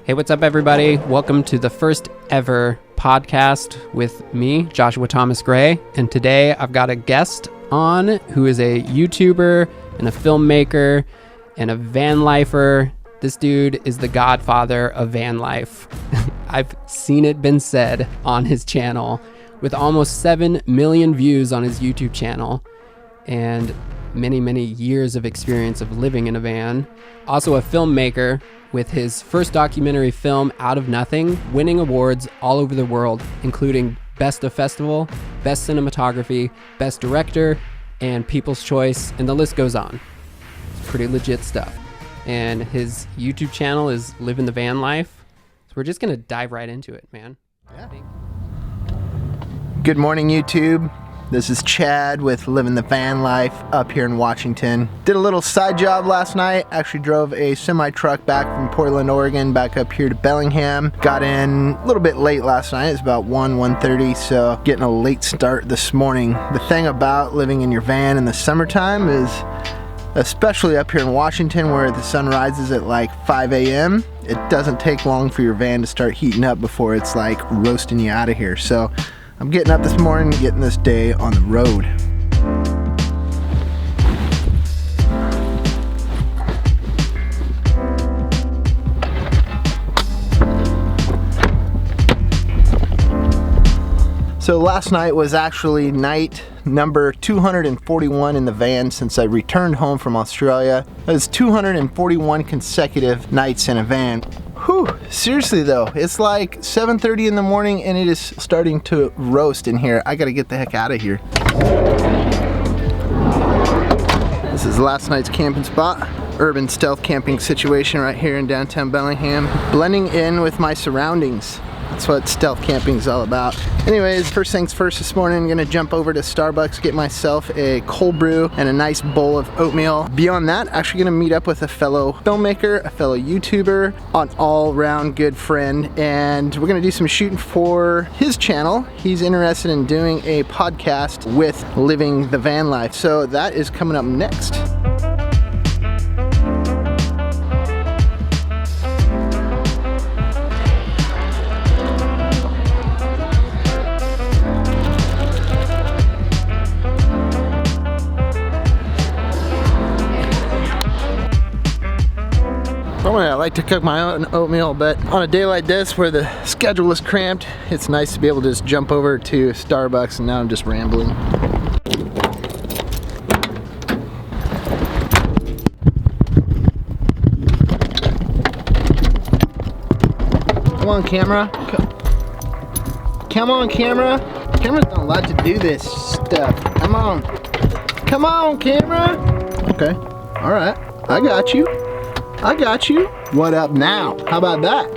Hey, what's up, everybody? Welcome to the first ever podcast with me, Joshua Thomas Gray. And today I've got a guest on who is a YouTuber and a filmmaker and a van lifer. This dude is the godfather of van life. I've seen it been said on his channel, with almost 7 million views on his YouTube channel and many years of experience of living in a van. Also a filmmaker, with his first documentary film, Out of Nothing, winning awards all over the world, including Best of Festival, Best Cinematography, Best Director, and People's Choice, and the list goes on. It's pretty legit stuff. And his YouTube channel is Living the Van Life. So we're just gonna dive right into it, man. Yeah. Good morning, YouTube. This is Chad with Living the Van Life up here in Washington. Did a little side job last night. Actually drove a semi-truck back from Portland, Oregon, back up here to Bellingham. Got in a little bit late last night. It's about 1:30, so getting a late start this morning. The thing about living in your van in the summertime is, especially up here in Washington where the sun rises at like 5 a.m., it doesn't take long for your van to start heating up before it's like roasting you out of here. So I'm getting up this morning, getting this day on the road. So last night was actually night number 241 in the van since I returned home from Australia. It was 241 consecutive nights in a van. Whew, seriously though, it's like 7:30 in the morning and it is starting to roast in here. I gotta get the heck out of here. This is last night's camping spot. Urban stealth camping situation right here in downtown Bellingham. Blending in with my surroundings. That's what stealth camping is all about. Anyways, first things first this morning, I'm gonna jump over to Starbucks, get myself a cold brew and a nice bowl of oatmeal. Beyond that, actually gonna meet up with a fellow filmmaker, a fellow YouTuber, an all-round good friend, and we're gonna do some shooting for his channel. He's interested in doing a podcast with Living the Van Life. So that is coming up next. Normally I like to cook my own oatmeal, but on a day like this where the schedule is cramped, it's nice to be able to just jump over to Starbucks, and now I'm just rambling. Come on, camera. Come on, camera. Camera's not allowed to do this stuff. Come on. Come on, camera. Okay. All right. I got you. I got you. What up now? How about that?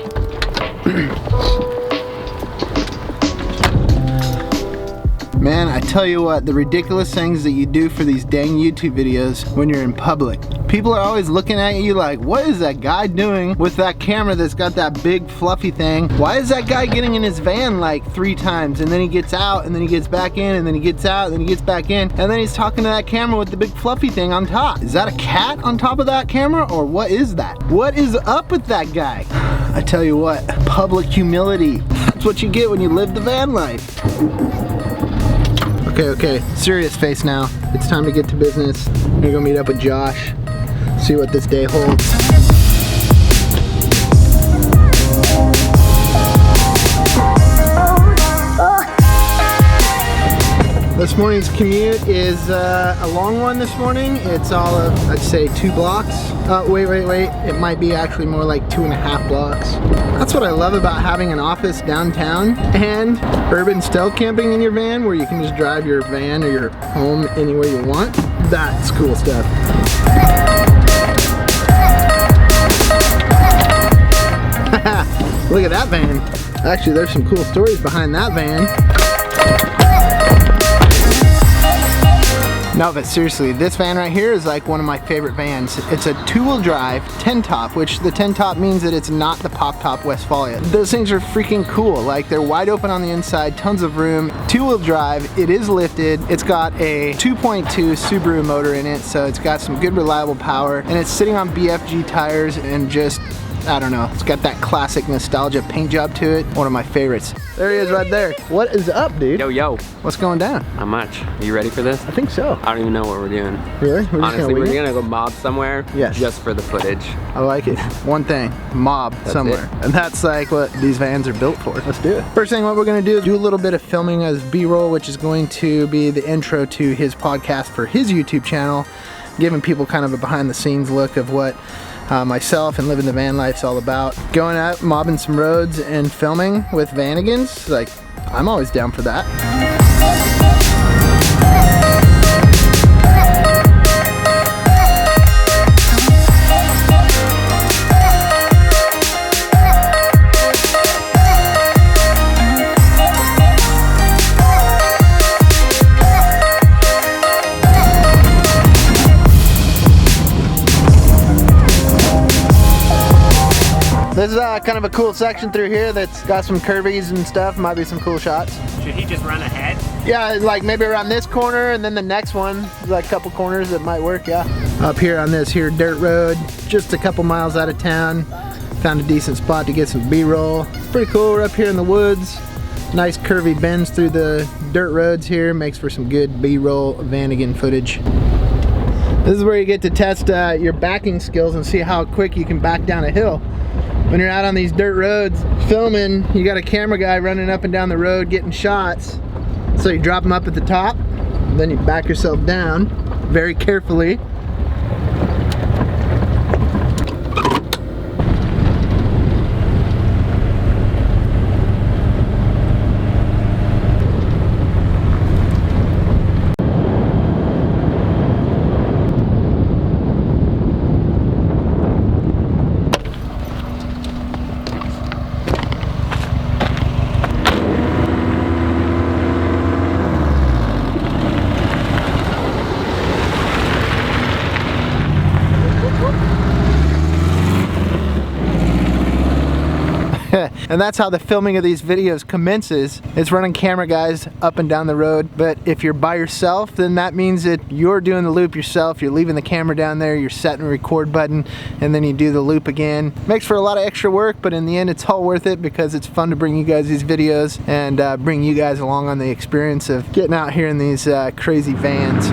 Man, I tell you what, the ridiculous things that you do for these dang YouTube videos when you're in public. People are always looking at you like, what is that guy doing with that camera that's got that big fluffy thing? Why is that guy getting in his van like 3 times and then he gets out and then he gets back in and then he gets out and then he gets back in and then he's talking to that camera with the big fluffy thing on top? Is that a cat on top of that camera, or what is that? What is up with that guy? I tell you what, public humility. That's what you get when you live the van life. Okay, serious face now. It's time to get to business. I'm gonna go meet up with Josh, see what this day holds. This morning's commute is a long one this morning. It's all of, I'd say, 2 blocks. Wait. It might be actually more like 2.5 blocks. That's what I love about having an office downtown and urban stealth camping in your van, where you can just drive your van or your home anywhere you want. That's cool stuff. Look at that van. Actually, there's some cool stories behind that van. No, but seriously, this van right here is like one of my favorite vans. It's a 2-wheel drive 10-top, which the 10-top means that it's not the pop-top Westfalia. Those things are freaking cool. Like, they're wide open on the inside, tons of room. 2-wheel drive, it is lifted. It's got a 2.2 Subaru motor in it, so it's got some good reliable power, and it's sitting on BFG tires and just I don't know, it's got that classic nostalgia paint job to it. One of my favorites. There he is right there. What is up, dude? Yo, yo. What's going down? Not much. Are you ready for this? I think so. I don't even know what we're doing. Really? Honestly, we're gonna go mob somewhere. Yes. Just for the footage. I like it. One thing, mob somewhere. And that's like what these vans are built for. Let's do it. First thing what we're gonna do is do a little bit of filming as B-roll, which is going to be the intro to his podcast for his YouTube channel, giving people kind of a behind the scenes look of what myself and living the van life's all about. Going out, mobbing some roads and filming with Vanigans, like, I'm always down for that. This is kind of a cool section through here that's got some curvies and stuff. Might be some cool shots. Should he just run ahead? Yeah, like maybe around this corner and then the next one. Like a couple corners that might work, yeah. Up here on this here dirt road, just a couple miles out of town. Found a decent spot to get some B-roll. It's pretty cool. We're up here in the woods. Nice curvy bends through the dirt roads here. Makes for some good B-roll Vanagon footage. This is where you get to test your backing skills and see how quick you can back down a hill. When you're out on these dirt roads filming, you got a camera guy running up and down the road getting shots. So you drop them up at the top, and then you back yourself down very carefully. And that's how the filming of these videos commences. It's running camera guys up and down the road. But if you're by yourself, then that means that you're doing the loop yourself. You're leaving the camera down there, you're setting the record button, and then you do the loop again. Makes for a lot of extra work, but in the end it's all worth it because it's fun to bring you guys these videos and bring you guys along on the experience of getting out here in these crazy vans.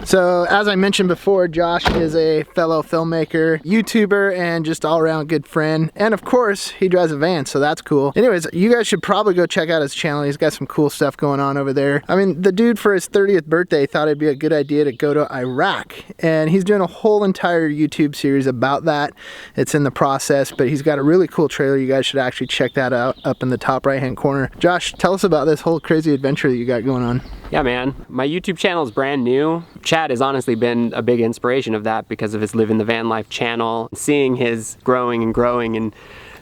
So as I mentioned before, Josh is a fellow filmmaker, YouTuber, and just all around good friend. And of course, he drives a van, so that's cool. Anyways, you guys should probably go check out his channel. He's got some cool stuff going on over there. I mean, the dude for his 30th birthday thought it'd be a good idea to go to Iraq. And he's doing a whole entire YouTube series about that. It's in the process, but he's got a really cool trailer. You guys should actually check that out up in the top right-hand corner. Josh, tell us about this whole crazy adventure that you got going on. Yeah, man. My YouTube channel is brand new. Chad has honestly been a big inspiration of that because of his Live in the Van Life channel. Seeing his growing and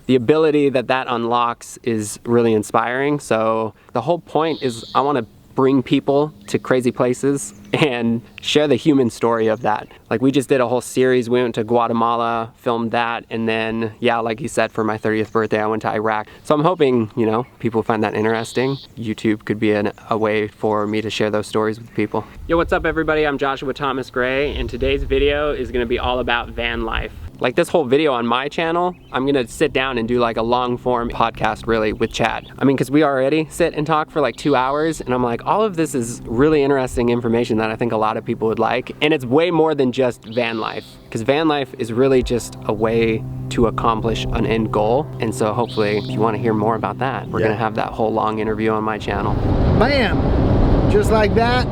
the ability that that unlocks is really inspiring. So the whole point is I want to bring people to crazy places and share the human story of that. Like we just did a whole series. We went to Guatemala, filmed that, and then, yeah, like he said, for my 30th birthday, I went to Iraq. So I'm hoping, you know, people find that interesting. YouTube could be a way for me to share those stories with people. Yo, what's up, everybody? I'm Joshua Thomas Gray, and today's video is gonna be all about van life. Like this whole video on my channel, I'm gonna sit down and do like a long form podcast really with Chad. I mean, cause we already sit and talk for like 2 hours, and I'm like, all of this is really interesting information that I think a lot of people would like. And it's way more than just van life, because van life is really just a way to accomplish an end goal. And so hopefully if you wanna hear more about that, we're gonna have that whole long interview on my channel. Bam! Just like that,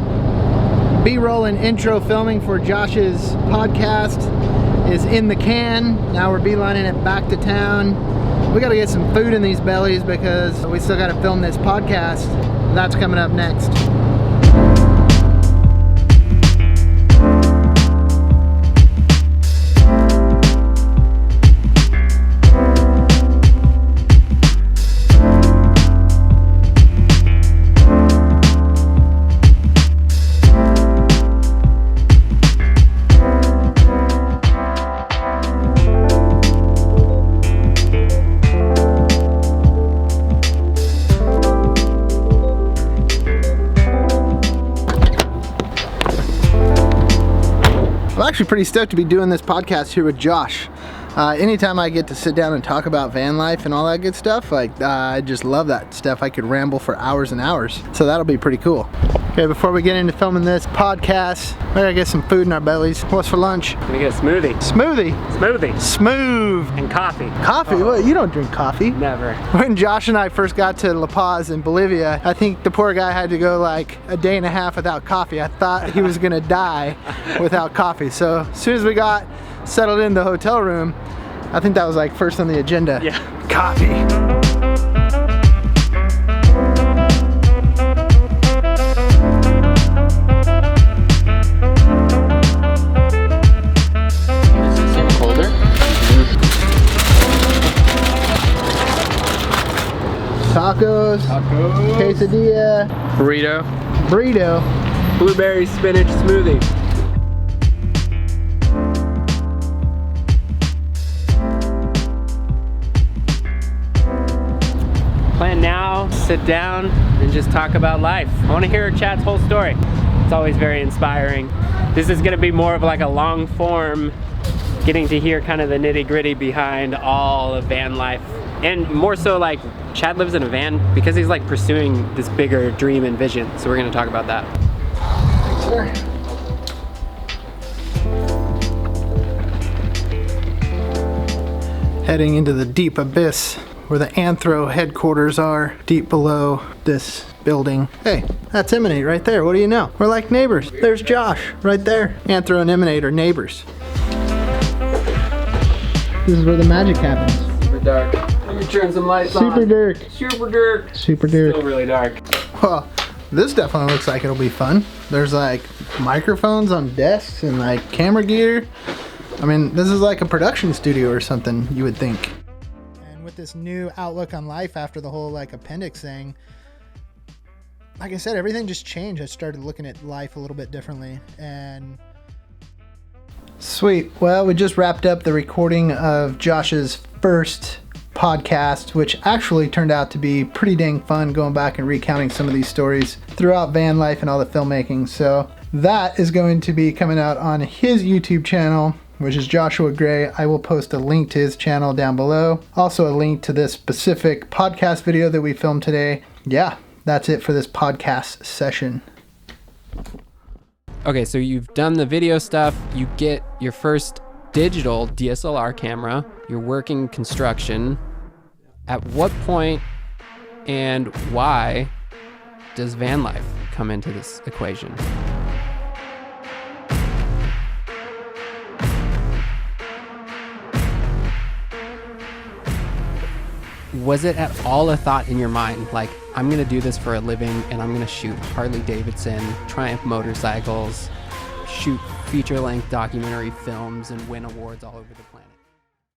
B-roll and intro filming for Josh's podcast is in the can. Now we're beelining it back to town. We gotta get some food in these bellies because we still gotta film this podcast. That's coming up next. actually pretty stoked to be doing this podcast here with Josh. Anytime I get to sit down and talk about van life and all that good stuff, like I just love that stuff. I could ramble for hours and hours, so that'll be pretty cool. Okay, before we get into filming this podcast, we gotta get some food in our bellies. What's for lunch? Gonna get a smoothie. Smoothie? Smooth. And coffee. Coffee? What? You don't drink coffee? Never. When Josh and I first got to La Paz in Bolivia, I think the poor guy had to go like a day and a half without coffee. I thought he was gonna die without coffee. So as soon as we got settled in the hotel room, I think that was like first on the agenda. Yeah. Coffee. Tacos, quesadilla, burrito, Blueberry spinach smoothie. Plan now, sit down, and just talk about life. I want to hear Chad's whole story. It's always very inspiring. This is going to be more of like a long form, getting to hear kind of the nitty gritty behind all of van life. And more so like Chad lives in a van because he's like pursuing this bigger dream and vision. So we're going to talk about that. Thanks, sir. Heading into the deep abyss where the Anthro headquarters are, deep below this building. Hey, that's Emanate right there. What do you know? We're like neighbors. There's Josh right there. Anthro and Emanate are neighbors. This is where the magic happens. Super dark. Let me turn some lights Super on. dark. Super dark. Super dark. Still really dark. Well, this definitely looks like it'll be fun. There's like microphones on desks and like camera gear. I mean, this is like a production studio or something, you would think. And with this new outlook on life after the whole like appendix thing, like I said, everything just changed. I started looking at life a little bit differently. And sweet. Well, we just wrapped up the recording of Josh's first podcast, which actually turned out to be pretty dang fun, going back and recounting some of these stories throughout van life and all the filmmaking. So that is going to be coming out on his YouTube channel, which is Joshua Gray. I will post a link to his channel down below. Also a link to this specific podcast video that we filmed today. Yeah, that's it for this podcast session. Okay, so you've done the video stuff. You get your first digital DSLR camera. You're working construction. At what point and why does van life come into this equation? Was it at all a thought in your mind, like, I'm gonna do this for a living and I'm gonna shoot Harley Davidson, Triumph motorcycles, shoot feature-length documentary films and win awards all over the planet?